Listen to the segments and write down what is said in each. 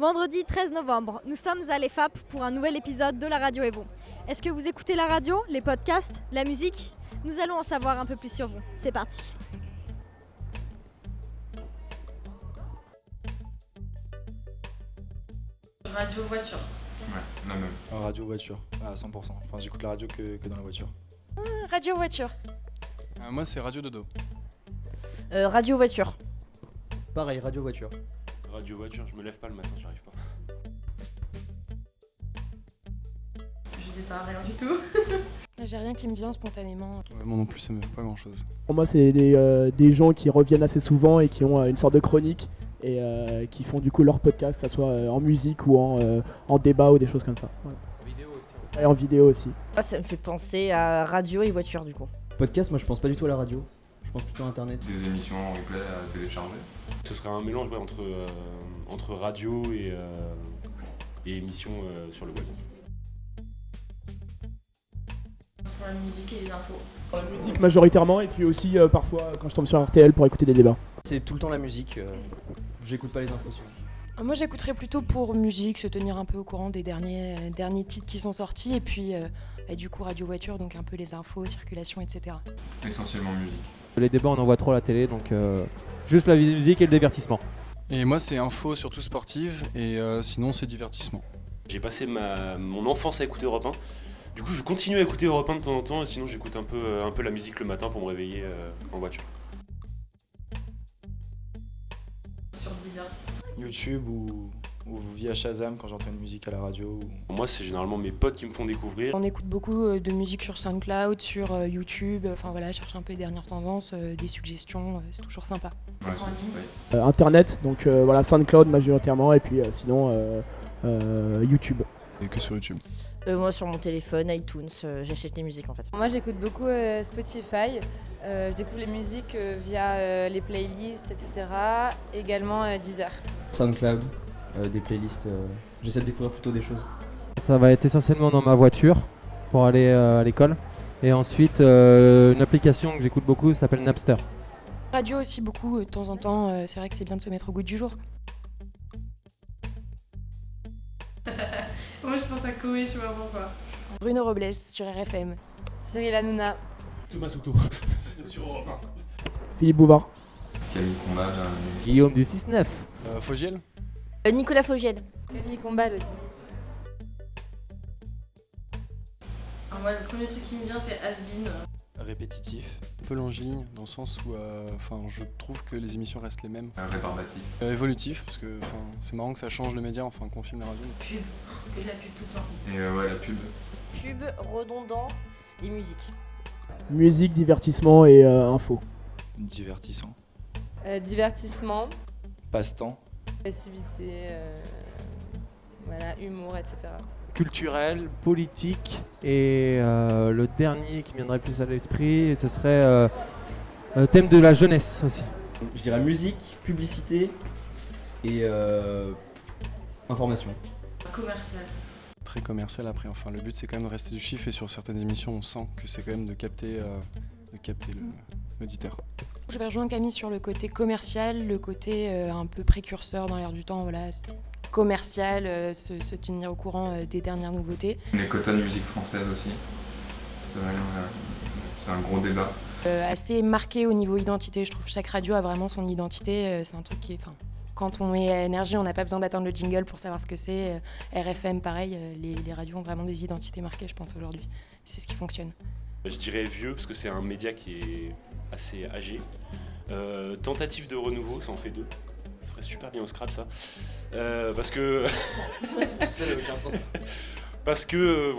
Vendredi 13 novembre, nous sommes à l'EFAP pour un nouvel épisode de la Radio Evo. Est-ce que vous écoutez la radio, les podcasts, la musique ? Nous allons en savoir un peu plus sur vous. C'est parti. Radio voiture. Ouais, la même. Radio voiture, à 100%. Enfin, j'écoute la radio que dans la voiture. Radio voiture. Moi, c'est radio dodo. Radio voiture. Pareil, radio voiture. Radio voiture, je me lève pas le matin, j'y arrive pas. Je sais pas, rien du tout. J'ai rien qui me vient spontanément. Ouais, moi non plus, ça me fait pas grand chose. Pour moi, c'est des gens qui reviennent assez souvent et qui ont une sorte de chronique et qui font du coup leur podcast, que ça soit en musique ou en débat ou des choses comme ça. Voilà. En vidéo aussi. Et en vidéo aussi. Moi, ça me fait penser à radio et voiture du coup. Podcast, moi je pense pas du tout à la radio. Je pense plutôt à internet. Des émissions en replay à télécharger. Ce serait un mélange entre radio et émissions sur le web. Pour la musique et les infos. La musique majoritairement et puis aussi parfois quand je tombe sur RTL pour écouter des débats. C'est tout le temps la musique. J'écoute pas les infos sur. Moi, j'écouterais plutôt pour musique, se tenir un peu au courant des derniers titres qui sont sortis et puis du coup radio voiture, donc un peu les infos, circulation, etc. Essentiellement musique. Les débats, on en voit trop à la télé, donc juste la musique et le divertissement. Et moi, c'est info surtout sportive et sinon, c'est divertissement. J'ai passé mon enfance à écouter Europe 1. Du coup, je continue à écouter Europe 1 de temps en temps, et sinon j'écoute un peu la musique le matin pour me réveiller en voiture. Sur Deezer. YouTube ou via Shazam quand j'entends une musique à la radio. Moi, c'est généralement mes potes qui me font découvrir. On écoute beaucoup de musique sur SoundCloud, sur YouTube, enfin voilà, chercher un peu les dernières tendances, des suggestions, c'est toujours sympa. Ouais, En ligne. Internet, donc voilà, SoundCloud majoritairement et puis sinon YouTube. Et que sur YouTube. Moi, sur mon téléphone, iTunes, j'achète des musiques en fait. Moi j'écoute beaucoup Spotify, je découvre les musiques via les playlists, etc. Également Deezer. SoundCloud, des playlists. J'essaie de découvrir plutôt des choses. Ça va être essentiellement dans ma voiture pour aller à l'école. Et ensuite, une application que j'écoute beaucoup s'appelle Napster. Radio aussi beaucoup, de temps en temps, c'est vrai que c'est bien de se mettre au goût du jour. Moi je pense à Koé, je sais pas pourquoi. Bruno Robles sur RFM. Cyril Hanouna. Thomas Souto sur Europe 1. Philippe Bouvard. Camille Combal. Guillaume du 6-9. Fogiel. Nicolas Fogiel. Camille Combal aussi. Alors moi le premier truc qui me vient c'est Has-Been. Répétitif, un peu longiligne dans le sens où je trouve que les émissions restent les mêmes. Rébarbatif. Évolutif, parce que c'est marrant que ça change le média, qu'on filme la radio. Pub, que de la pub tout le temps. Et ouais, la pub. Pub, redondant et musique. Musique, divertissement et info. Divertissant. Divertissement, Passe-temps. passivité, voilà, humour, etc. Culturel, politique et le dernier qui me viendrait plus à l'esprit, ce serait thème de la jeunesse aussi. Je dirais musique, publicité et information. Commercial. Très commercial après, le but c'est quand même de rester du chiffre et sur certaines émissions on sent que c'est quand même de capter l'auditeur. Je vais rejoindre Camille sur le côté commercial, le côté un peu précurseur dans l'air du temps, voilà, commercial, se tenir au courant des dernières nouveautés. Les quotas de musique française aussi. C'est un gros débat. Assez marqué au niveau identité, je trouve chaque radio a vraiment son identité, c'est un truc qui est... Quand on est énergie, on n'a pas besoin d'attendre le jingle pour savoir ce que c'est. RFM, pareil, les radios ont vraiment des identités marquées, je pense, aujourd'hui. C'est ce qui fonctionne. Je dirais vieux, parce que c'est un média qui est assez âgé. Tentative de renouveau, ça en fait 2. Ça ferait super bien au Scrabble, ça. Parce que... Ça n'a aucun sens. Parce que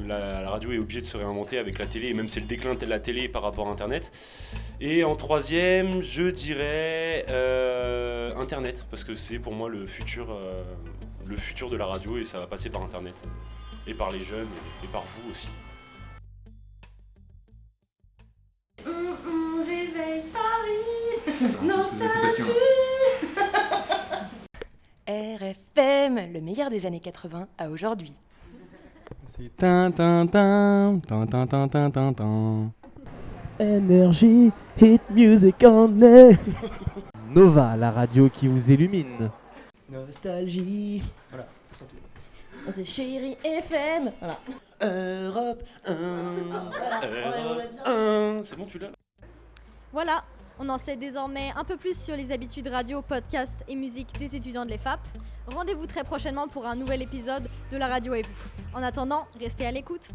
la radio est obligée de se réinventer avec la télé, et même c'est le déclin de la télé par rapport à Internet. Et en troisième, je dirais Internet, parce que c'est pour moi le futur de la radio et ça va passer par Internet. Et par les jeunes et par vous aussi. Réveille Paris. Nostalgie. RFM, le meilleur des années 80 à aujourd'hui. C'est tin tin tin tin tin tin tin tin tin. Énergie, hit music on air. Nova, la radio qui vous illumine. Nostalgie. Voilà, ce sera tout. C'est Chérie FM. Voilà. Europe 1. Europe 1. C'est bon, tu l'as? Voilà, on en sait désormais un peu plus sur les habitudes radio, podcast et musique des étudiants de l'EFAP. Rendez-vous très prochainement pour un nouvel épisode de la radio et vous. En attendant, restez à l'écoute.